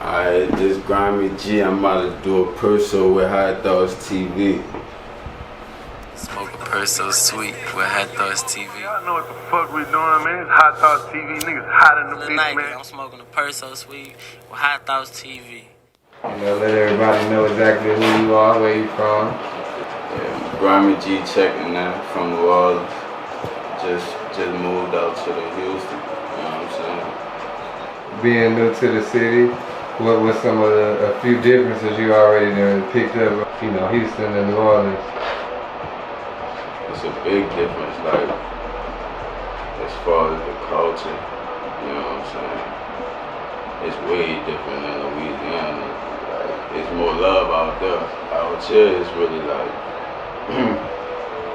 Alright, this Grimey Gee, I'm about to do a perso with High Thoughts TV. Smoke a perso sweet with High Thoughts TV. Y'all know what the fuck we doing, man. It's High Thoughts TV. Niggas hot in the bitch, man. I'm smoking a perso sweet with High Thoughts TV. Let everybody know exactly who you are, where you from. Yeah, Grimey Gee checking now from New Orleans. Just moved out to the Houston, you know what I'm saying? Being new to the city, what was some of a few differences you already done picked up, you know, Houston and New Orleans? It's a big difference, like, as far as the culture, you know what I'm saying? It's way different than Louisiana. Like, it's more love out there. Out here, it's really like,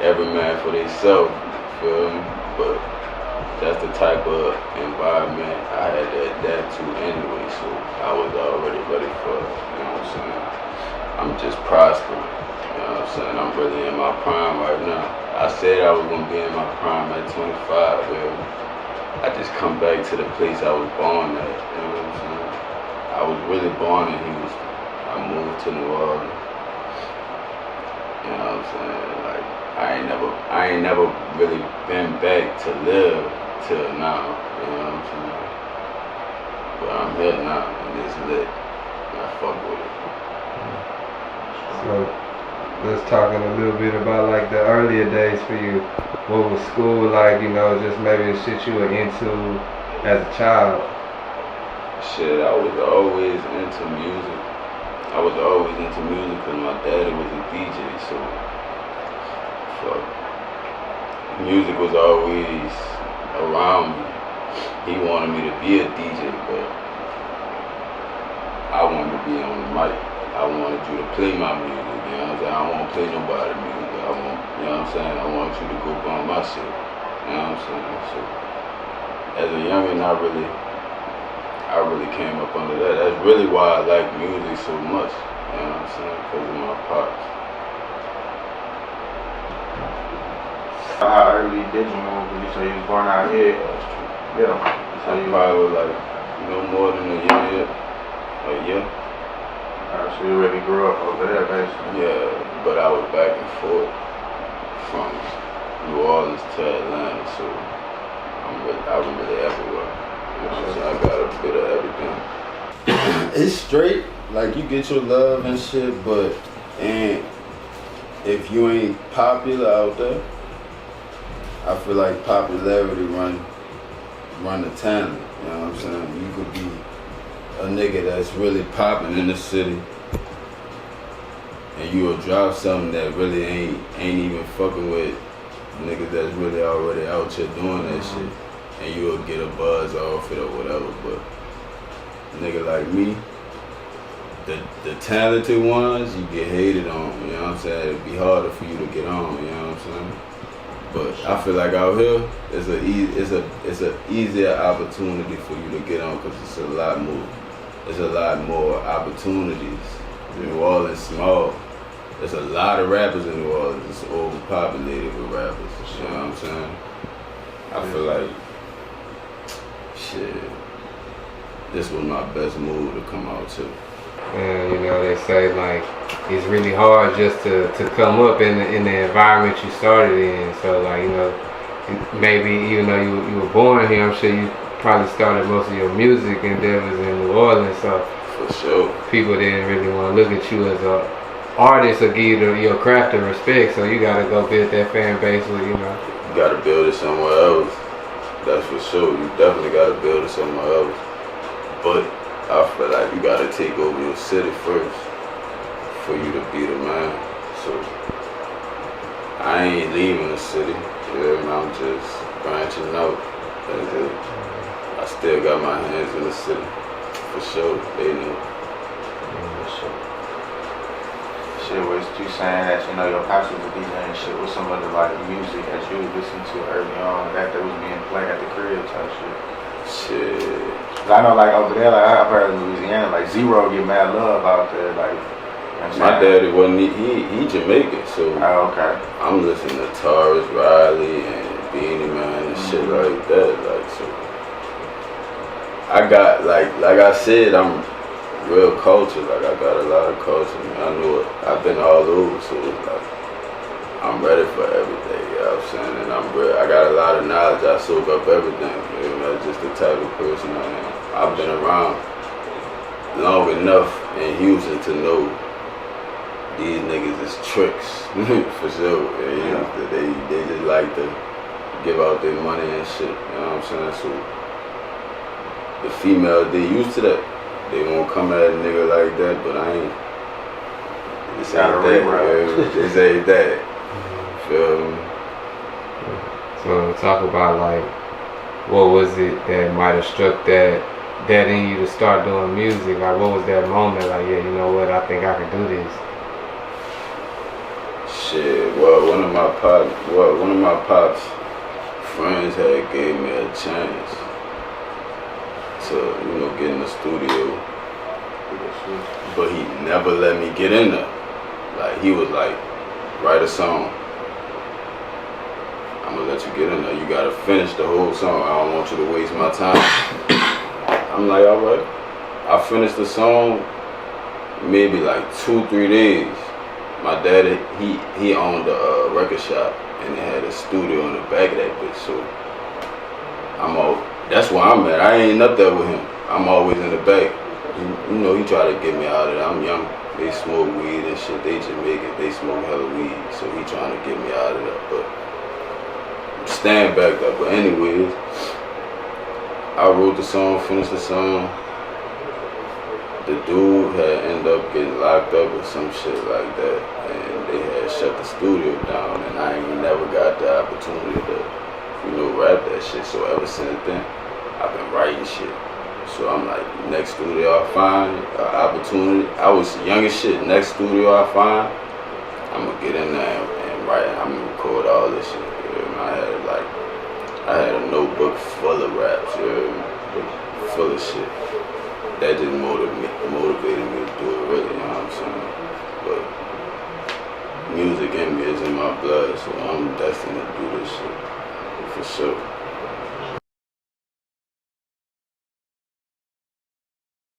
every man for themselves, you feel me? But that's the type of environment I had to adapt to anyway, so I was already ready for it, you know what I'm saying? I'm just prospering, you know what I'm saying? I'm really in my prime right now. I said I was gonna be in my prime at 25, but I just come back to the place I was born at, you know what I'm saying? I was really born in Houston. I moved to New Orleans, you know what I'm saying? Like, I ain't never really been back to live till now, you know what I'm saying? But I'm here now, and it's lit, and I fuck with it. So, let's talk a little bit about like the earlier days for you. What was school like, you know, just maybe the shit you were into as a child? Shit, I was always into music. I was always into music because my daddy was a DJ, so music was always around me. He wanted me to be a DJ, but I wanted to be on the mic. I wanted you to play my music, you know what I'm saying? I don't want to play nobody's music. I want, you know what I'm saying? I want you to go bump my shit, you know what I'm saying? So, as a youngin', I really came up under that. That's really why I like music so much, you know what I'm saying? Because of my pops. How early did you move? You say you was born out here? Yeah. So you probably was like, no more than a year. So you already grew up over there, basically? Yeah, but I was back and forth from New Orleans to Atlanta, so I was really everywhere. You know what I'm saying? I got a bit of everything. It's straight, like you get your love and shit, but if you ain't popular out there, I feel like popularity run the talent, you know what I'm saying? You could be a nigga that's really popping in the city, and you will drop something that really ain't even fucking with niggas that's really already out here doing that shit, and you will get a buzz off it or whatever. But a nigga like me, the talented ones, you get hated on, you know what I'm saying? It'd be harder for you to get on, you know what I'm saying? But I feel like out here, it's a easier opportunity for you to get on because it's a lot more opportunities. New Orleans small. There's a lot of rappers in New Orleans. It's overpopulated with rappers. You know what I'm saying? I feel like, shit, this was my best move to come out to. And you know, they say like it's really hard just to come up in the environment you started in. So like, you know, maybe even though you were born here, I'm sure you probably started most of your music endeavors in New Orleans. So for sure, people didn't really want to look at you as a artist or give you your craft and respect. So you gotta go build that fan base with, you know. You gotta build it somewhere else. That's for sure. You definitely gotta build it somewhere else. But I feel like you gotta take over your city first for you to be the man. So I ain't leaving the city, you know, and I'm just branching out. That's it. I still got my hands in the city, for sure. They know. For sure. Shit, was you saying that, you know, your pops was a DJ and shit? What's some of the like music that you was listening to early on that was being played at the crib type shit? Shit. Cause I know like over there, like I've heard in Louisiana, like Zero get mad love out there, like. You know my daddy wasn't, he Jamaican, so okay. I'm listening to Taurus Riley and Beanie Man and shit like that, like, so I got like I said, I'm real culture. Like I got a lot of culture. Man. I know it. I've been all over, so it's like I'm ready for everything. You know what I'm saying? And I got a lot of knowledge. I soak up everything. You know, that's just the type of person I am. I've been around long enough in Houston to know these niggas is tricks for sure. And they just like to give out their money and shit. You know what I'm saying? So the females, they used to that. They won't come at a nigga like that, but I ain't. This ain't that. This ain't that. Feel me? So talk about like, what was it that might have struck that in you to start doing music? Like, what was that moment? Like, yeah, you know what? I think I can do this. Shit. Well, one of my pops friends had gave me a chance to, get in the studio, but he never let me get in there. Like, he was like, write a song. I'm gonna let you get in there. You gotta finish the whole song. I don't want you to waste my time. I'm like, all right. I finished the song maybe like 2-3 days. My daddy, he owned a record shop and it had a studio in the back of that bitch. So that's where I'm at. I ain't up there with him. I'm always in the back. He tried to get me out of there. I'm young. They smoke weed and shit. They Jamaican. They smoke hella weed. So he trying to get me out of there. But I'm staying back there. But anyways, I wrote the song, finished the song. The dude had ended up getting locked up or some shit like that. And they had shut the studio down. And I ain't never got the opportunity to, rap that shit. So ever since then, I've been writing shit. So I'm like, next studio I find, opportunity. I was young as shit. Next studio I find, I'm gonna get in there and write. I'm gonna record all this shit. I had a notebook full of raps, full of shit. That just motivated me to do it, really. You know what I'm saying? But music in me is in my blood, so I'm destined to do this shit for sure.